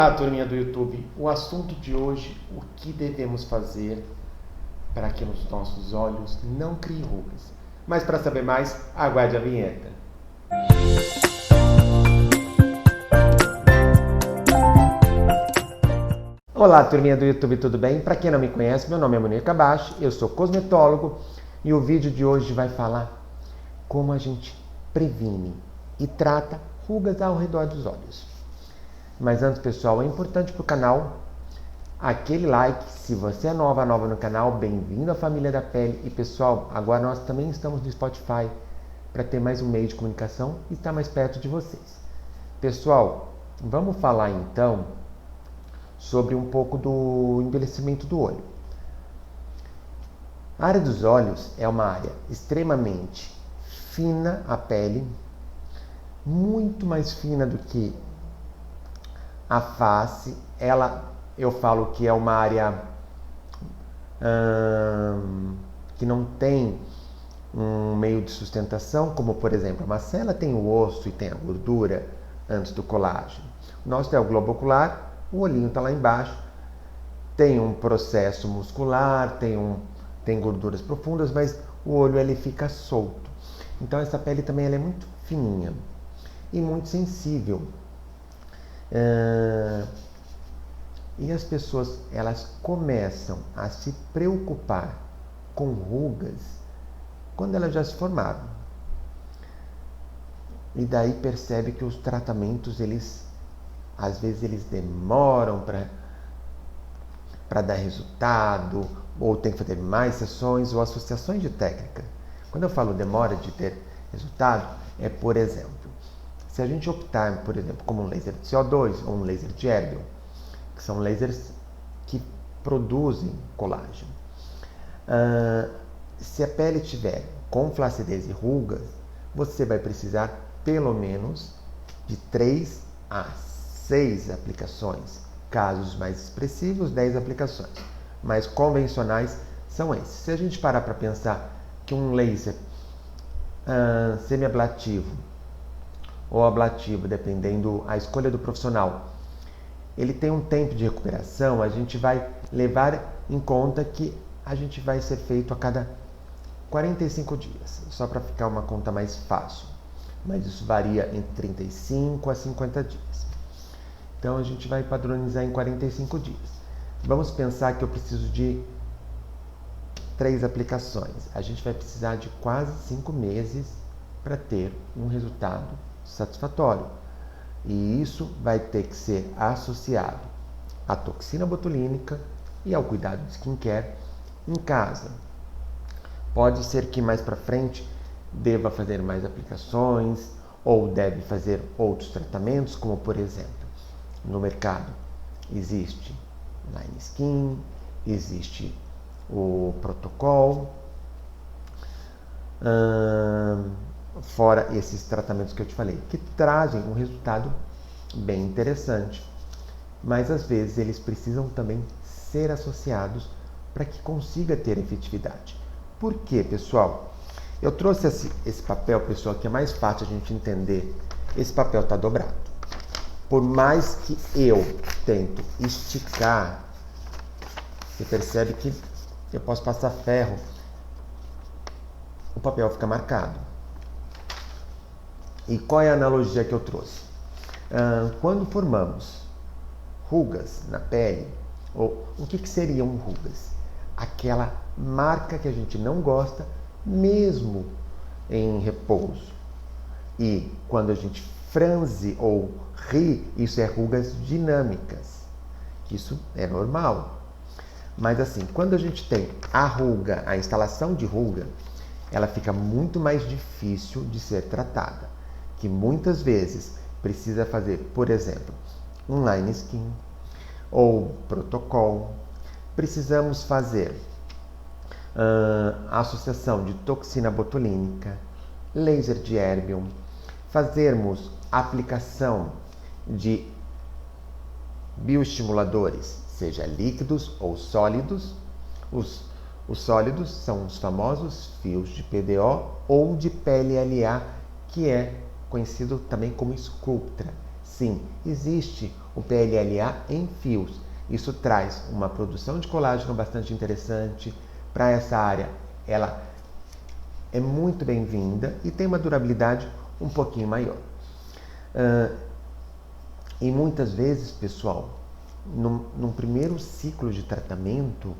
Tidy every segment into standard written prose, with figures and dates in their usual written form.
Olá, turminha do YouTube. O assunto de hoje, o que devemos fazer para que os nossos olhos não criem rugas. Mas para saber mais, aguarde a vinheta. Olá, turminha do YouTube, tudo bem? Para quem não me conhece, meu nome é Munir Kabashi, eu sou cosmetólogo e o vídeo de hoje vai falar como a gente previne e trata rugas ao redor dos olhos. Mas antes, pessoal, é importante para o canal aquele like. Se você é nova no canal, bem-vindo à família da pele. E pessoal, agora nós também estamos no Spotify para ter mais um meio de comunicação e estar mais perto de vocês. Pessoal, vamos falar então sobre um pouco do envelhecimento do olho. A área dos olhos é uma área extremamente fina, a pele, muito mais fina do que a face. Eu falo que é uma área que não tem um meio de sustentação, como por exemplo a macela tem o osso e tem a gordura antes do colágeno. O nosso é o globo ocular, o olhinho está lá embaixo, tem um processo muscular, tem gorduras profundas, mas o olho ele fica solto. Então essa pele também ela é muito fininha e muito sensível. E as pessoas elas começam a se preocupar com rugas quando elas já se formaram. E daí percebe que os tratamentos às vezes eles demoram para dar resultado, ou tem que fazer mais sessões ou associações de técnica. Quando eu falo demora de ter resultado, é por exemplo, se a gente optar, por exemplo, como um laser de CO2 ou um laser de Erbium, que são lasers que produzem colágeno. Se a pele tiver com flacidez e rugas, você vai precisar pelo menos de 3 a 6 aplicações. Casos mais expressivos, 10 aplicações. Mais convencionais são esses. Se a gente parar para pensar que um laser semi-ablativo ou ablativo, dependendo a escolha do profissional, ele tem um tempo de recuperação, a gente vai levar em conta que a gente vai ser feito a cada 45 dias, só para ficar uma conta mais fácil. Mas isso varia entre 35 a 50 dias. Então a gente vai padronizar em 45 dias. Vamos pensar que eu preciso de 3 aplicações. A gente vai precisar de quase 5 meses para ter um resultado satisfatório. E isso vai ter que ser associado à toxina botulínica e ao cuidado de skincare em casa. Pode ser que mais para frente deva fazer mais aplicações ou deve fazer outros tratamentos, como por exemplo, no mercado existe Line Skin, existe o Protocol, fora esses tratamentos que eu te falei, que trazem um resultado bem interessante, mas às vezes eles precisam também ser associados para que consiga ter efetividade. Por quê, pessoal? Eu trouxe esse papel, pessoal, que é mais fácil a gente entender. Esse papel está dobrado. Por mais que eu tento esticar, você percebe que eu posso passar ferro, o papel fica marcado. E qual é a analogia que eu trouxe? Quando formamos rugas na pele, ou o que seriam rugas? Aquela marca que a gente não gosta, mesmo em repouso. E quando a gente franze ou ri, isso é rugas dinâmicas. Isso é normal. Mas assim, quando a gente tem a ruga, a instalação de ruga, ela fica muito mais difícil de ser tratada. Que muitas vezes precisa fazer, por exemplo, um line skin ou protocolo. Precisamos fazer a associação de toxina botulínica, laser de Erbium, fazermos aplicação de bioestimuladores, seja líquidos ou sólidos. Os sólidos são os famosos fios de PDO ou de PLLA, que é conhecido também como Sculptra. Sim, existe o PLLA em fios. Isso traz uma produção de colágeno bastante interessante para essa área. Ela é muito bem-vinda e tem uma durabilidade um pouquinho maior. E muitas vezes, pessoal, num primeiro ciclo de tratamento,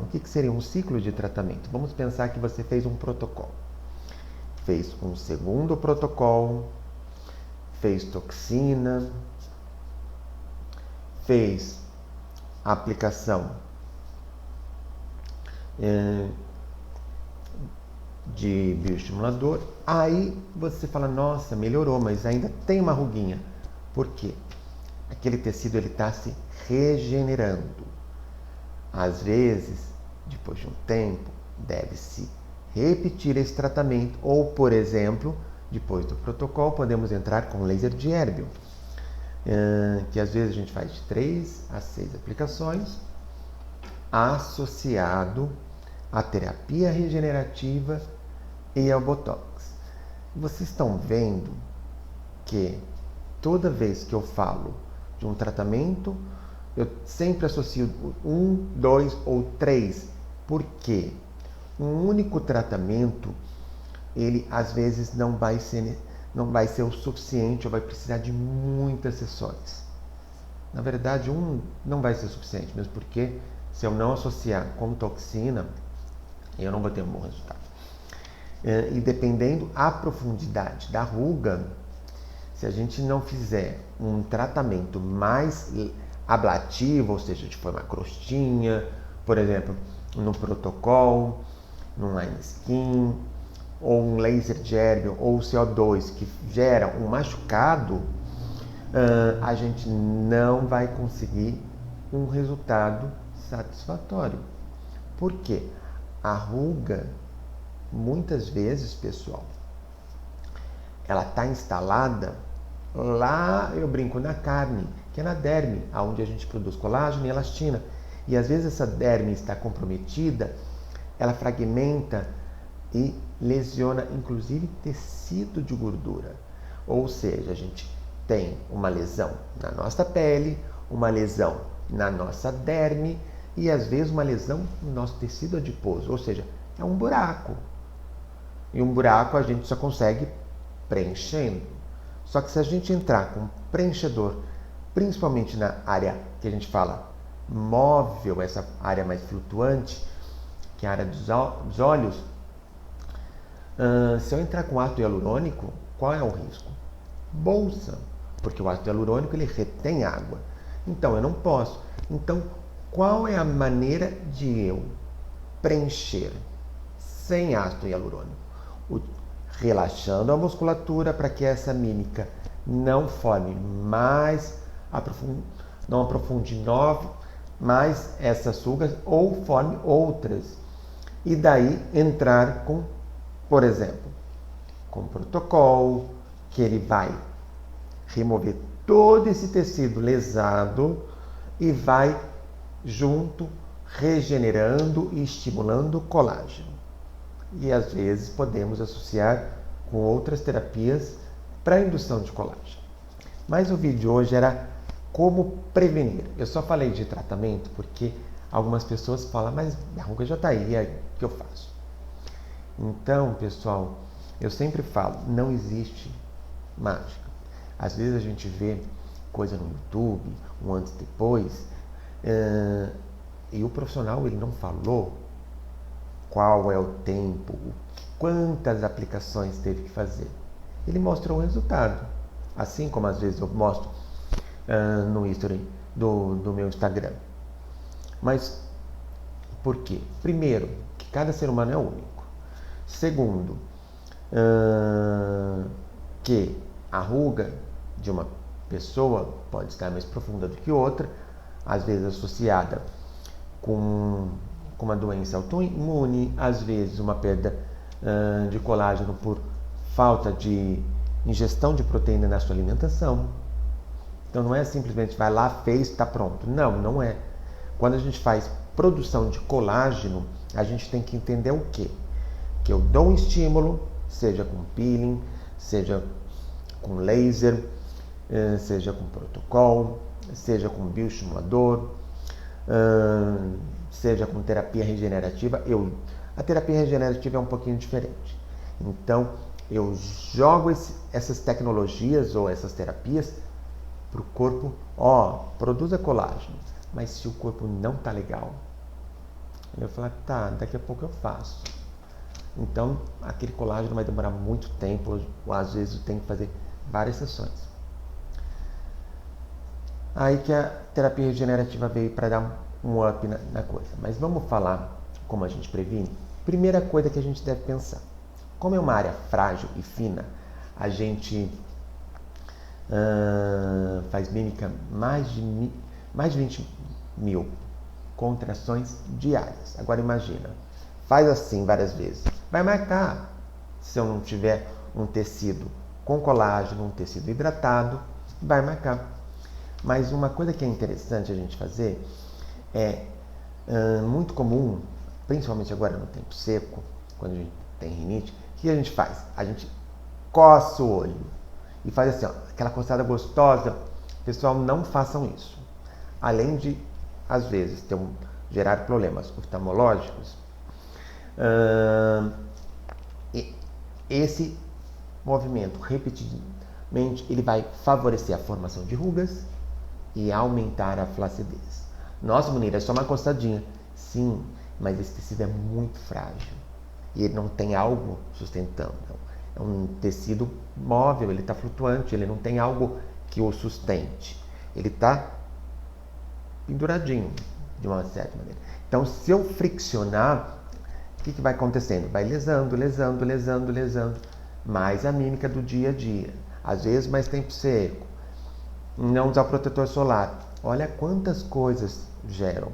o que seria um ciclo de tratamento? Vamos pensar que você fez um protocolo. Fez um segundo protocolo, fez toxina, fez a aplicação de bioestimulador. Aí você fala, nossa, melhorou, mas ainda tem uma ruguinha. Por quê? Aquele tecido está se regenerando. Às vezes, depois de um tempo, deve-se repetir esse tratamento. Ou, por exemplo, depois do protocolo, podemos entrar com laser de Erbium, que às vezes a gente faz de 3 a 6 aplicações, associado à terapia regenerativa e ao Botox. Vocês estão vendo que toda vez que eu falo de um tratamento, eu sempre associo 1, 2 ou 3. Por quê? Um único tratamento, ele às vezes não vai ser o suficiente ou vai precisar de muitas sessões. Na verdade, não vai ser suficiente, mesmo porque se eu não associar com toxina, eu não vou ter um bom resultado. E dependendo a profundidade da ruga, se a gente não fizer um tratamento mais ablativo, ou seja, de forma crostinha, por exemplo, no protocolo, no line skin, ou um laser de Erbium, ou CO2, que gera um machucado, a gente não vai conseguir um resultado satisfatório. Por quê? A ruga, muitas vezes, pessoal, ela está instalada lá, eu brinco, na carne, que é na derme, onde a gente produz colágeno e elastina. E às vezes essa derme está comprometida, ela fragmenta e lesiona, inclusive, tecido de gordura. Ou seja, a gente tem uma lesão na nossa pele, uma lesão na nossa derme e às vezes uma lesão no nosso tecido adiposo. Ou seja, é um buraco. E um buraco a gente só consegue preenchendo. Só que se a gente entrar com um preenchedor, principalmente na área que a gente fala móvel, essa área mais flutuante, que é a área dos olhos, se eu entrar com ácido hialurônico, qual é o risco? Bolsa, porque o ácido hialurônico ele retém água. Então eu não posso. Então, qual é a maneira de eu preencher sem ácido hialurônico? Relaxando a musculatura para que essa mímica não forme mais, não aprofunde mais essas rugas ou forme outras. E daí entrar com, por exemplo, com protocolo, que ele vai remover todo esse tecido lesado e vai junto regenerando e estimulando o colágeno. E às vezes podemos associar com outras terapias para indução de colágeno. Mas o vídeo de hoje era como prevenir. Eu só falei de tratamento porque algumas pessoas falam, mas a ruga já está aí, o que eu faço? Então, pessoal, eu sempre falo, não existe mágica. Às vezes a gente vê coisa no YouTube, um antes e depois, e o profissional ele não falou qual é o tempo, quantas aplicações teve que fazer. Ele mostrou o resultado. Assim como às vezes eu mostro no history do meu Instagram. Mas por quê? Primeiro, que cada ser humano é único. Segundo, que a ruga de uma pessoa pode estar mais profunda do que outra, às vezes associada com uma doença autoimune, às vezes uma perda de colágeno por falta de ingestão de proteína na sua alimentação. Então não é simplesmente vai lá, fez, está pronto. Não, não é. Quando a gente faz produção de colágeno, a gente tem que entender o quê? Que eu dou um estímulo, seja com peeling, seja com laser, seja com protocolo, seja com bioestimulador, seja com terapia regenerativa. A terapia regenerativa é um pouquinho diferente. Então, eu jogo essas tecnologias ou essas terapias para o corpo, produza colágeno. Mas se o corpo não está legal, ele vai falar, tá, daqui a pouco eu faço. Então, aquele colágeno vai demorar muito tempo, ou às vezes eu tenho que fazer várias sessões. Aí que a terapia regenerativa veio para dar um up na coisa. Mas vamos falar como a gente previne? Primeira coisa que a gente deve pensar. Como é uma área frágil e fina, a gente faz mímica mais de 20 mil contrações diárias. Agora imagina, faz assim várias vezes. Vai marcar. Se eu não tiver um tecido com colágeno, um tecido hidratado, vai marcar. Mas uma coisa que é interessante a gente fazer é muito comum, principalmente agora no tempo seco, quando a gente tem rinite, o que a gente faz? A gente coça o olho e faz assim, aquela coçada gostosa. Pessoal, não façam isso. Além de, às vezes, gerar problemas oftalmológicos, esse movimento repetidamente ele vai favorecer a formação de rugas e aumentar a flacidez. Nossa, Munir, é só uma coçadinha. Sim, mas esse tecido é muito frágil e ele não tem algo sustentando. É um tecido móvel, ele está flutuante, ele não tem algo que o sustente. Ele está penduradinho, de uma certa maneira. Então, se eu friccionar, o que vai acontecendo? Vai lesando. Mais a mímica do dia a dia. Às vezes, mais tempo seco. Não usar protetor solar. Olha quantas coisas geram.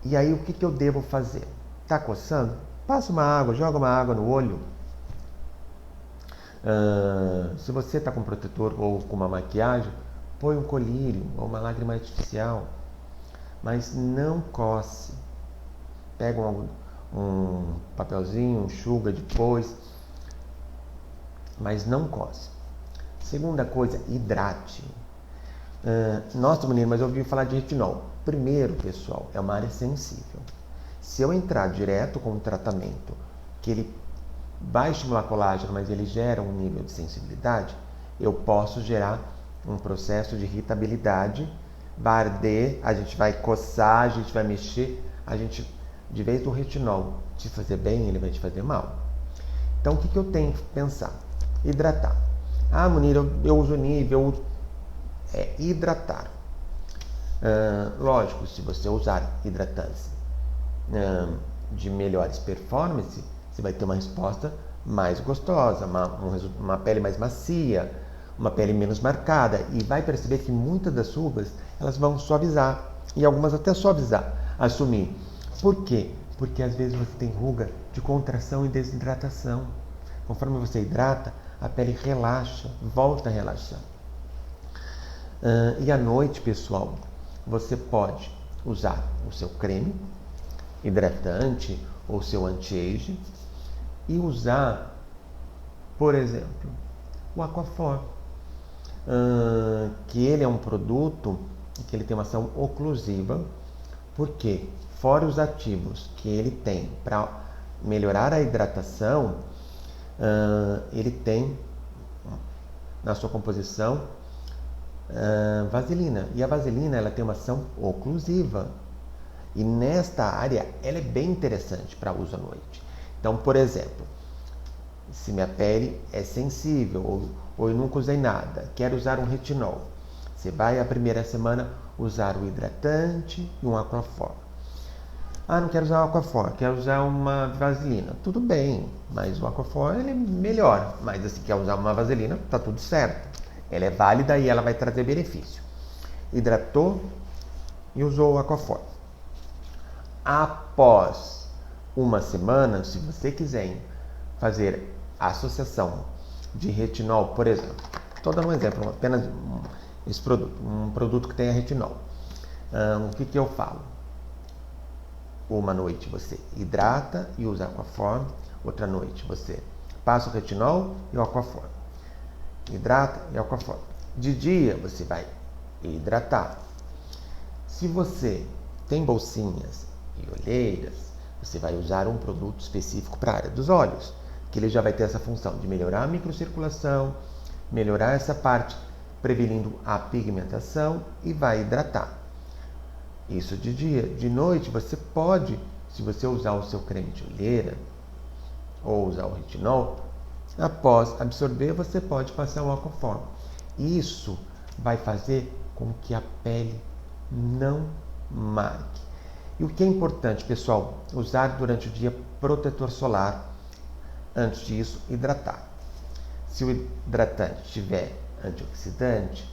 E aí, o que eu devo fazer? Tá coçando? Passa uma água, joga uma água no olho. Se você está com protetor ou com uma maquiagem, põe um colírio ou uma lágrima artificial. Mas não coce. Pega um papelzinho, enxuga depois. Mas não coce. Segunda coisa, hidrate. Nossa, menino, mas eu ouvi falar de retinol. Primeiro, pessoal, é uma área sensível. Se eu entrar direto com um tratamento que ele vai estimular colágeno, mas ele gera um nível de sensibilidade, eu posso gerar um processo de irritabilidade, vai arder, a gente vai coçar, a gente vai mexer, de vez do retinol te fazer bem, ele vai te fazer mal. Então, o que eu tenho que pensar? Hidratar. Ah, Munir, eu uso nível, hidratar. Lógico, se você usar hidratantes de melhores performance, você vai ter uma resposta mais gostosa, uma pele mais macia, uma pele menos marcada, e vai perceber que muitas das rugas elas vão suavizar, e algumas até assumir. Por quê? Porque às vezes você tem ruga de contração e desidratação. Conforme você hidrata, a pele relaxa, volta a relaxar. E à noite, pessoal, você pode usar o seu creme hidratante ou seu anti-age e usar, por exemplo, o Aquaphor, que ele é um produto que ele tem uma ação oclusiva, porque fora os ativos que ele tem para melhorar a hidratação, ele tem na sua composição vaselina, e a vaselina ela tem uma ação oclusiva, e nesta área ela é bem interessante para uso à noite. Então, por exemplo, se minha pele é sensível ou eu nunca usei nada, quero usar um retinol, você vai a primeira semana usar o hidratante e um Aquaphor. Ah, não quero usar o Aquaphor, quero usar uma vaselina. Tudo bem, mas o Aquaphor ele é melhor. Mas se quer usar uma vaselina, tá tudo certo. Ela é válida e ela vai trazer benefício. Hidratou e usou o Aquaphor. Após uma semana, se você quiser fazer a associação de retinol, por exemplo, estou dando um exemplo, apenas esse produto, um produto que tenha retinol. O que eu falo? Uma noite você hidrata e usa Aquaphor, outra noite você passa o retinol e o Aquaphor. Hidrata e Aquaphor. De dia você vai hidratar. Se você tem bolsinhas e olheiras, você vai usar um produto específico para a área dos olhos, que ele já vai ter essa função de melhorar a microcirculação, melhorar essa parte, prevenindo a pigmentação e vai hidratar. Isso de dia. De noite você pode, se você usar o seu creme de olheira ou usar o retinol, após absorver você pode passar o Aquaphor. Isso vai fazer com que a pele não marque. E o que é importante, pessoal, usar durante o dia protetor solar. Antes disso, hidratar. Se o hidratante tiver antioxidante,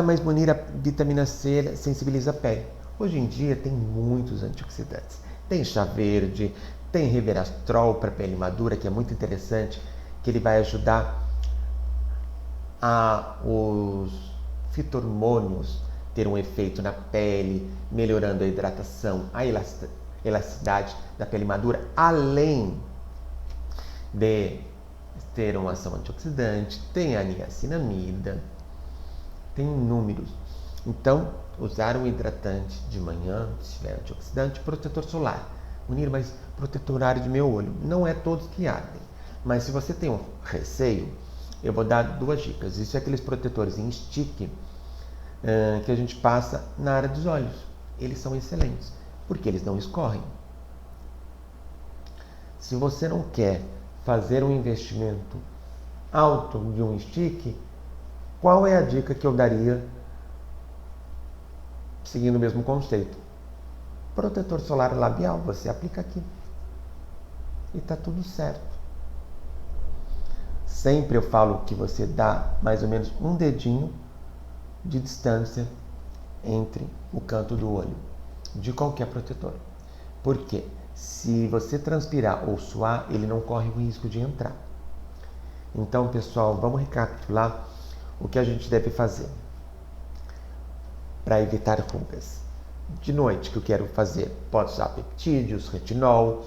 mas Munir, a vitamina C sensibiliza a pele. Hoje em dia tem muitos antioxidantes. Tem chá verde, tem resveratrol para pele madura, que é muito interessante, que ele vai ajudar os fitohormônios ter um efeito na pele, melhorando a hidratação, a elasticidade da pele madura, além de ter uma ação antioxidante, tem a niacinamida, tem inúmeros. Então, usar um hidratante de manhã, se tiver antioxidante, protetor solar. Munir, mas protetor área de meu olho. Não é todos que ardem. Mas se você tem um receio, eu vou dar 2 dicas. Isso é aqueles protetores em stick que a gente passa na área dos olhos. Eles são excelentes, porque eles não escorrem. Se você não quer fazer um investimento alto de um stick, qual é a dica que eu daria seguindo o mesmo conceito? Protetor solar labial, você aplica aqui e está tudo certo. Sempre eu falo que você dá mais ou menos um dedinho de distância entre o canto do olho de qualquer protetor. Por quê? Se você transpirar ou suar, ele não corre o risco de entrar. Então, pessoal, vamos recapitular o que a gente deve fazer para evitar rugas. De noite, que eu quero fazer? Pode usar peptídeos, retinol,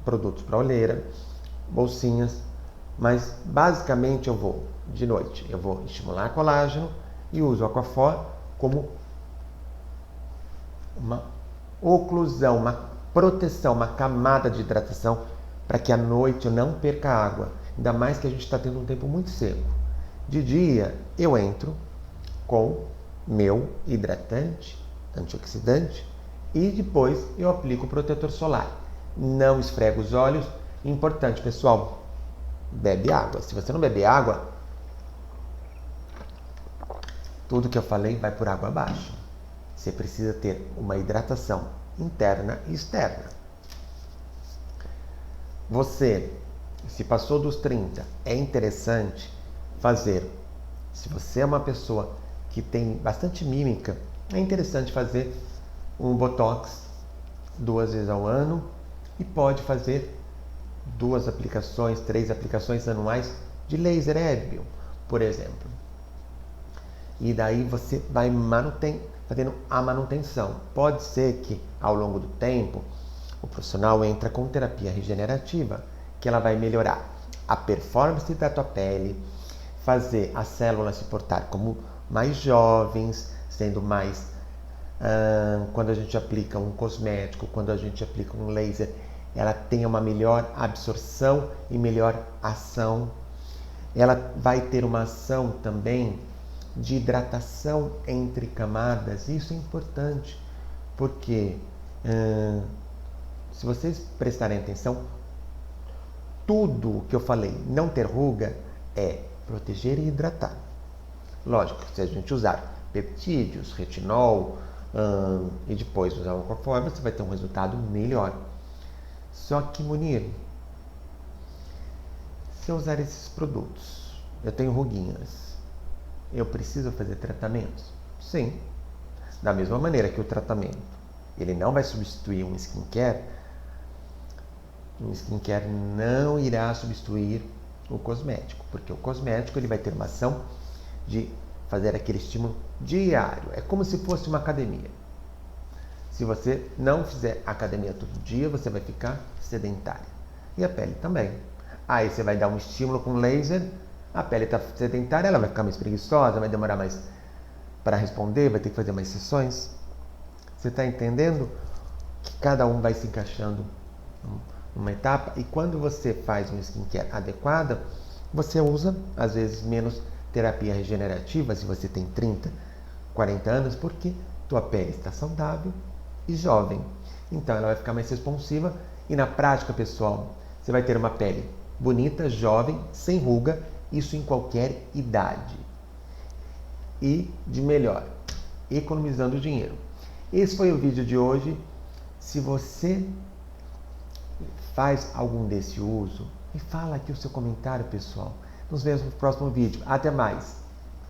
produtos para olheira, bolsinhas, mas basicamente de noite, eu vou estimular colágeno e uso o Aquaphor como uma oclusão, uma proteção, uma camada de hidratação para que à noite eu não perca água. Ainda mais que a gente está tendo um tempo muito seco. De dia eu entro com meu hidratante, antioxidante e depois eu aplico o protetor solar. Não esfrego os olhos. Importante, pessoal, bebe água. Se você não beber água, tudo que eu falei vai por água abaixo. Você precisa ter uma hidratação interna e externa. Você, se passou dos 30, é interessante fazer. Se você é uma pessoa que tem bastante mímica, é interessante fazer um Botox 2 vezes ao ano e pode fazer 2 aplicações, 3 aplicações anuais de laser Erbium, por exemplo. E daí você vai fazendo a manutenção. Pode ser que ao longo do tempo o profissional entra com terapia regenerativa, que ela vai melhorar a performance da tua pele, fazer as células se portar como mais jovens, sendo mais quando a gente aplica um cosmético, quando a gente aplica um laser, ela tem uma melhor absorção e melhor ação. Ela vai ter uma ação também de hidratação entre camadas. Isso é importante, porque se vocês prestarem atenção, tudo que eu falei, não ter ruga, é proteger e hidratar. Lógico, se a gente usar peptídeos, retinol e depois usar o Aquaphor, você vai ter um resultado melhor. Só que, Munir, se eu usar esses produtos, eu tenho ruguinhas, eu preciso fazer tratamentos? Sim. Da mesma maneira que o tratamento, ele não vai substituir um skincare não irá substituir o cosmético, porque o cosmético ele vai ter uma ação de fazer aquele estímulo diário. É como se fosse uma academia. Se você não fizer academia todo dia, você vai ficar sedentário. E a pele também. Aí você vai dar um estímulo com laser, A pele está sedentária, ela vai ficar mais preguiçosa, vai demorar mais para responder, vai ter que fazer mais sessões. Você está entendendo que cada um vai se encaixando numa etapa? E quando você faz uma skincare adequada, você usa, às vezes, menos terapia regenerativa, se você tem 30, 40 anos, porque tua pele está saudável e jovem. Então, ela vai ficar mais responsiva e, na prática, pessoal, você vai ter uma pele bonita, jovem, sem ruga, isso em qualquer idade. E, de melhor, economizando dinheiro. Esse foi o vídeo de hoje. Se você faz algum desse uso, me fala aqui o seu comentário, pessoal. Nos vemos no próximo vídeo. Até mais!